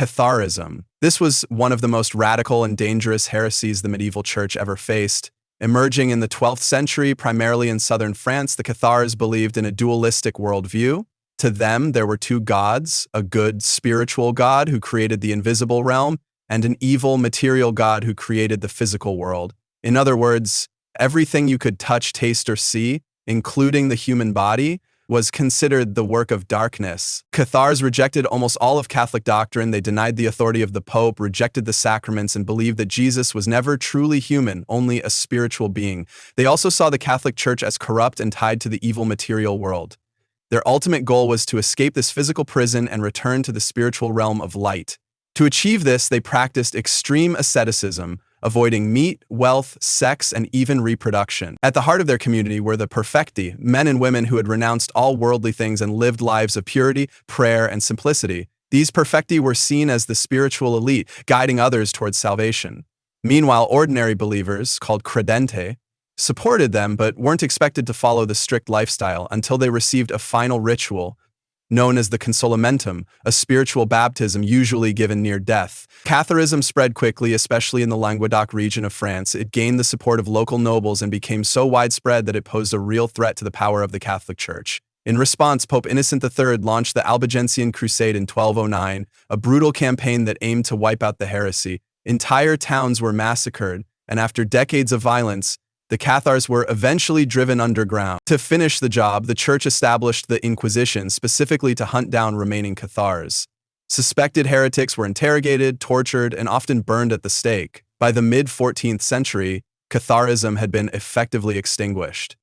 Catharism. This was one of the most radical and dangerous heresies the medieval church ever faced. Emerging in the 12th century, primarily in southern France, the Cathars believed in a dualistic worldview. To them, there were two gods, a good spiritual God who created the invisible realm, and an evil material God who created the physical world. In other words, everything you could touch, taste, or see, including the human body, was considered the work of darkness. Cathars rejected almost all of Catholic doctrine. They denied the authority of the Pope, rejected the sacraments, and believed that Jesus was never truly human, only a spiritual being. They also saw the Catholic Church as corrupt and tied to the evil material world. Their ultimate goal was to escape this physical prison and return to the spiritual realm of light. To achieve this, they practiced extreme asceticism, avoiding meat, wealth, sex, and even reproduction. At the heart of their community were the perfecti, men and women who had renounced all worldly things and lived lives of purity, prayer, and simplicity. These perfecti were seen as the spiritual elite, guiding others towards salvation. Meanwhile, ordinary believers, called credente, supported them but weren't expected to follow the strict lifestyle until they received a final ritual known as the consolamentum, a spiritual baptism usually given near death. Catharism spread quickly, especially in the Languedoc region of France. It gained the support of local nobles and became so widespread that it posed a real threat to the power of the Catholic Church. In response, Pope Innocent III launched the Albigensian Crusade in 1209, a brutal campaign that aimed to wipe out the heresy. Entire towns were massacred, and after decades of violence, the Cathars were eventually driven underground. To finish the job, the church established the Inquisition specifically to hunt down remaining Cathars. Suspected heretics were interrogated, tortured, and often burned at the stake. By the mid-14th century, Catharism had been effectively extinguished.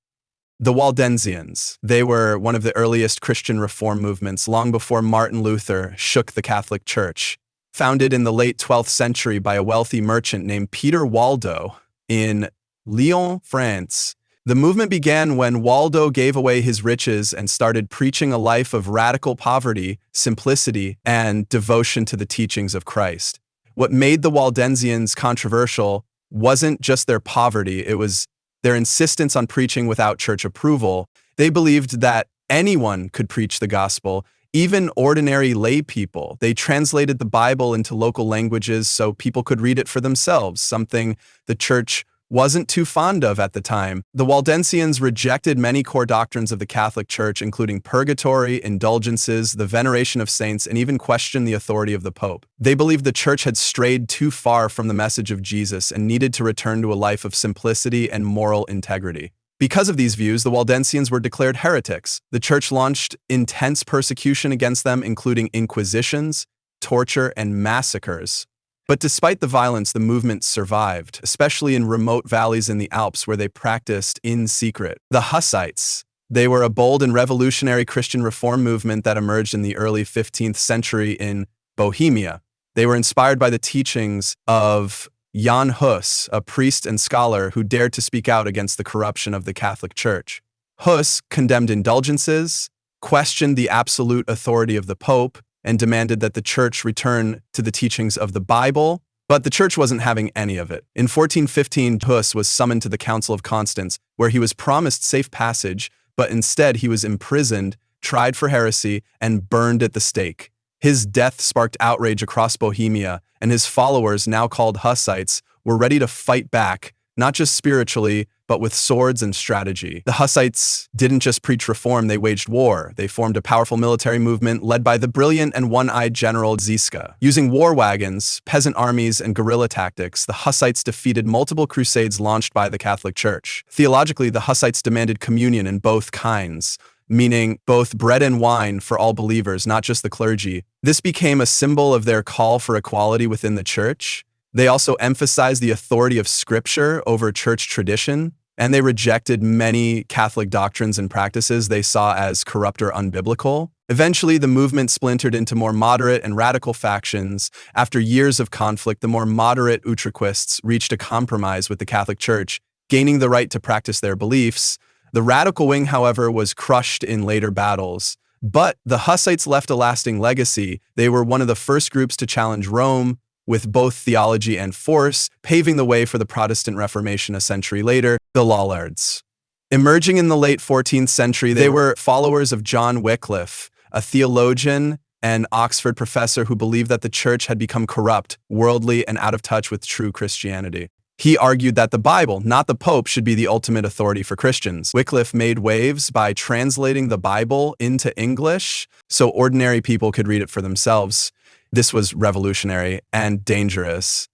The Waldensians. They were one of the earliest Christian reform movements long before Martin Luther shook the Catholic Church. Founded in the late 12th century by a wealthy merchant named Peter Waldo in Lyon, France. The movement began when Waldo gave away his riches and started preaching a life of radical poverty, simplicity, and devotion to the teachings of Christ. What made the Waldensians controversial wasn't just their poverty, it was their insistence on preaching without church approval. They believed that anyone could preach the gospel, even ordinary lay people. They translated the Bible into local languages so people could read it for themselves, something the church wasn't too fond of at the time. The Waldensians rejected many core doctrines of the Catholic Church, including purgatory, indulgences, the veneration of saints, and even questioned the authority of the Pope. They believed the church had strayed too far from the message of Jesus and needed to return to a life of simplicity and moral integrity. Because of these views, the Waldensians were declared heretics. The church launched intense persecution against them, including inquisitions, torture, and massacres. But despite the violence, the movement survived, especially in remote valleys in the Alps where they practiced in secret. The Hussites. They were a bold and revolutionary Christian reform movement that emerged in the early 15th century in Bohemia. They were inspired by the teachings of Jan Hus, a priest and scholar who dared to speak out against the corruption of the Catholic Church. Hus condemned indulgences, questioned the absolute authority of the Pope, and demanded that the church return to the teachings of the Bible, but the church wasn't having any of it. In 1415, Hus was summoned to the Council of Constance, where he was promised safe passage, but instead he was imprisoned, tried for heresy, and burned at the stake. His death sparked outrage across Bohemia, and his followers, now called Hussites, were ready to fight back, not just spiritually, but with swords and strategy. The Hussites didn't just preach reform, they waged war. They formed a powerful military movement led by the brilliant and one-eyed general Ziska. Using war wagons, peasant armies, and guerrilla tactics, the Hussites defeated multiple crusades launched by the Catholic Church. Theologically, the Hussites demanded communion in both kinds, meaning both bread and wine for all believers, not just the clergy. This became a symbol of their call for equality within the church. They also emphasized the authority of Scripture over church tradition, and they rejected many Catholic doctrines and practices they saw as corrupt or unbiblical. Eventually, the movement splintered into more moderate and radical factions. After years of conflict, the more moderate Utrechists reached a compromise with the Catholic Church, gaining the right to practice their beliefs. The radical wing, however, was crushed in later battles. But the Hussites left a lasting legacy. They were one of the first groups to challenge Rome with both theology and force, paving the way for the Protestant Reformation a century later. The Lollards. Emerging in the late 14th century, they were followers of John Wycliffe, a theologian an Oxford professor who believed that the church had become corrupt, worldly, and out of touch with true Christianity. He argued that the Bible, not the Pope, should be the ultimate authority for Christians. Wycliffe made waves by translating the Bible into English so ordinary people could read it for themselves. This was revolutionary and dangerous.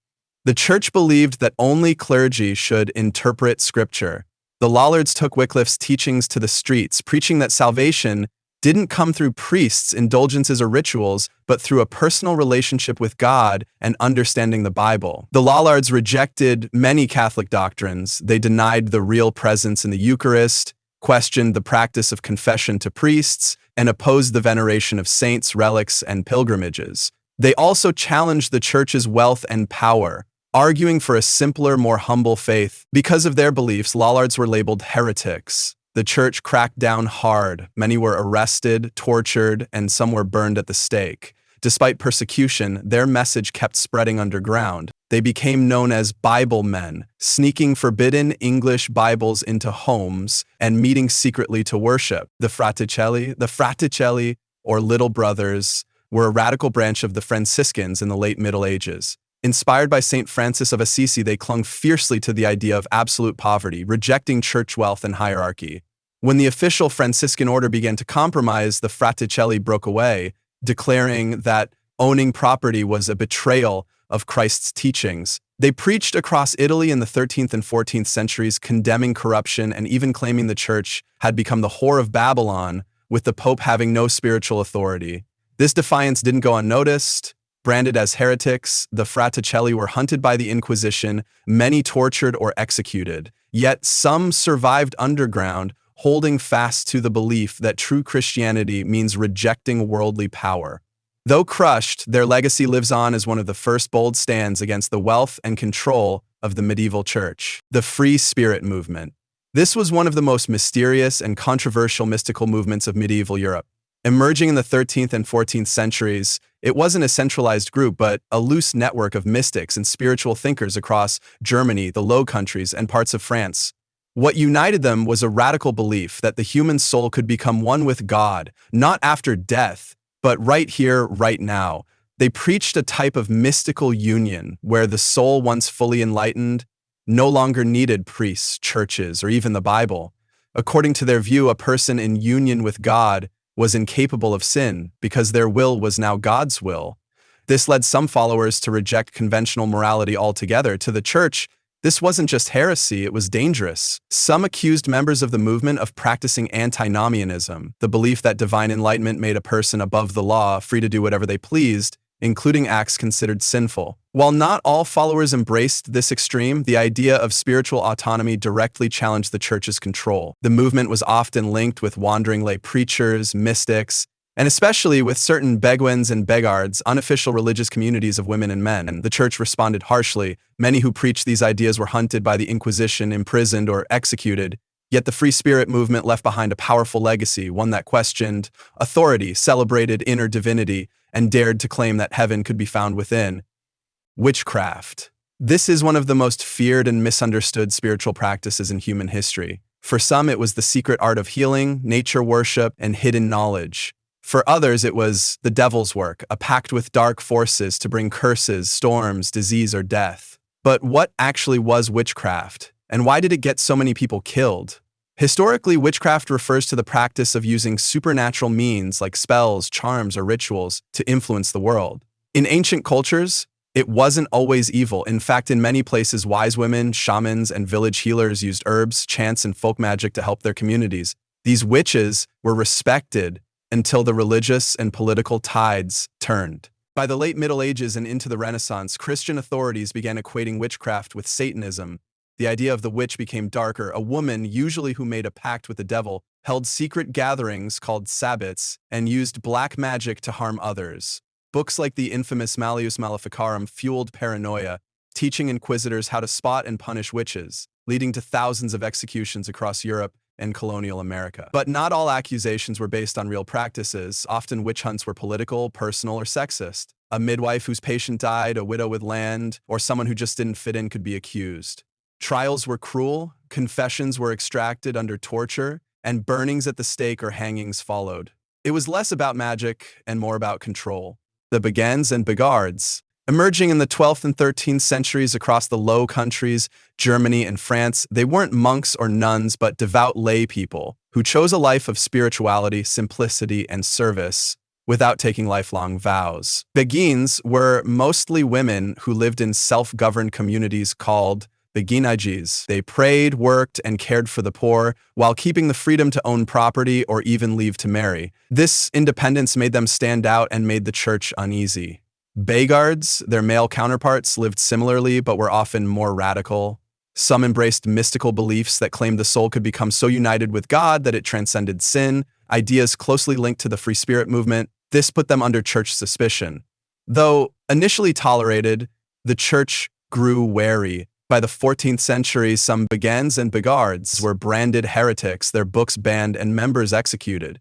The church believed that only clergy should interpret Scripture. The Lollards took Wycliffe's teachings to the streets, preaching that salvation didn't come through priests, indulgences, or rituals, but through a personal relationship with God and understanding the Bible. The Lollards rejected many Catholic doctrines. They denied the real presence in the Eucharist, questioned the practice of confession to priests, and opposed the veneration of saints, relics, and pilgrimages. They also challenged the church's wealth and power, arguing for a simpler, more humble faith. Because of their beliefs, Lollards were labeled heretics. The church cracked down hard. Many were arrested, tortured, and some were burned at the stake. Despite persecution, their message kept spreading underground. They became known as Bible men, sneaking forbidden English Bibles into homes and meeting secretly to worship. The Fraticelli, or Little Brothers, were a radical branch of the Franciscans in the late Middle Ages. Inspired by St. Francis of Assisi, they clung fiercely to the idea of absolute poverty, rejecting church wealth and hierarchy. When the official Franciscan order began to compromise, the Fraticelli broke away, declaring that owning property was a betrayal of Christ's teachings. They preached across Italy in the 13th and 14th centuries, condemning corruption and even claiming the church had become the whore of Babylon, with the Pope having no spiritual authority. This defiance didn't go unnoticed. Branded as heretics, the Fraticelli were hunted by the Inquisition, many tortured or executed. Yet some survived underground, holding fast to the belief that true Christianity means rejecting worldly power. Though crushed, their legacy lives on as one of the first bold stands against the wealth and control of the medieval church. The Free Spirit movement. This was one of the most mysterious and controversial mystical movements of medieval Europe. Emerging in the 13th and 14th centuries, it wasn't a centralized group, but a loose network of mystics and spiritual thinkers across Germany, the Low Countries, and parts of France. What united them was a radical belief that the human soul could become one with God, not after death, but right here, right now. They preached a type of mystical union where the soul, once fully enlightened, no longer needed priests, churches, or even the Bible. According to their view, a person in union with God was incapable of sin because their will was now God's will. This led some followers to reject conventional morality altogether. To the church, this wasn't just heresy, it was dangerous. Some accused members of the movement of practicing antinomianism, the belief that divine enlightenment made a person above the law, free to do whatever they pleased, including acts considered sinful. While not all followers embraced this extreme, the idea of spiritual autonomy directly challenged the church's control. The movement was often linked with wandering lay preachers, mystics, and especially with certain Beguines and Begards, unofficial religious communities of women and men. The church responded harshly. Many who preached these ideas were hunted by the Inquisition, imprisoned, or executed. Yet the Free Spirit movement left behind a powerful legacy, one that questioned authority, celebrated inner divinity, and dared to claim that heaven could be found within. Witchcraft. This is one of the most feared and misunderstood spiritual practices in human history. For some, it was the secret art of healing, nature worship, and hidden knowledge. For others, it was the devil's work, a pact with dark forces to bring curses, storms, disease, or death. But what actually was witchcraft? And why did it get so many people killed? Historically, witchcraft refers to the practice of using supernatural means like spells, charms, or rituals to influence the world. In ancient cultures, it wasn't always evil. In fact, in many places, wise women, shamans, and village healers used herbs, chants, and folk magic to help their communities. These witches were respected until the religious and political tides turned. By the late Middle Ages and into the Renaissance, Christian authorities began equating witchcraft with Satanism. The idea of the witch became darker. A woman, usually who made a pact with the devil, held secret gatherings called sabbats and used black magic to harm others. Books like the infamous Malleus Maleficarum fueled paranoia, teaching inquisitors how to spot and punish witches, leading to thousands of executions across Europe and colonial America. But not all accusations were based on real practices. Often witch hunts were political, personal, or sexist. A midwife whose patient died, a widow with land, or someone who just didn't fit in could be accused. Trials were cruel, confessions were extracted under torture, and burnings at the stake or hangings followed. It was less about magic and more about control. The Begans and Begards, emerging in the 12th and 13th centuries across the Low Countries, Germany and France, they weren't monks or nuns but devout lay people who chose a life of spirituality, simplicity, and service without taking lifelong vows. Beguines were mostly women who lived in self-governed communities called Beguinages. They prayed, worked, and cared for the poor while keeping the freedom to own property or even leave to marry. This independence made them stand out and made the church uneasy. Begards, their male counterparts, lived similarly but were often more radical. Some embraced mystical beliefs that claimed the soul could become so united with God that it transcended sin, ideas closely linked to the free spirit movement. This put them under church suspicion. Though initially tolerated, the church grew wary. By the 14th century, some Begans and Begards were branded heretics, their books banned, and members executed.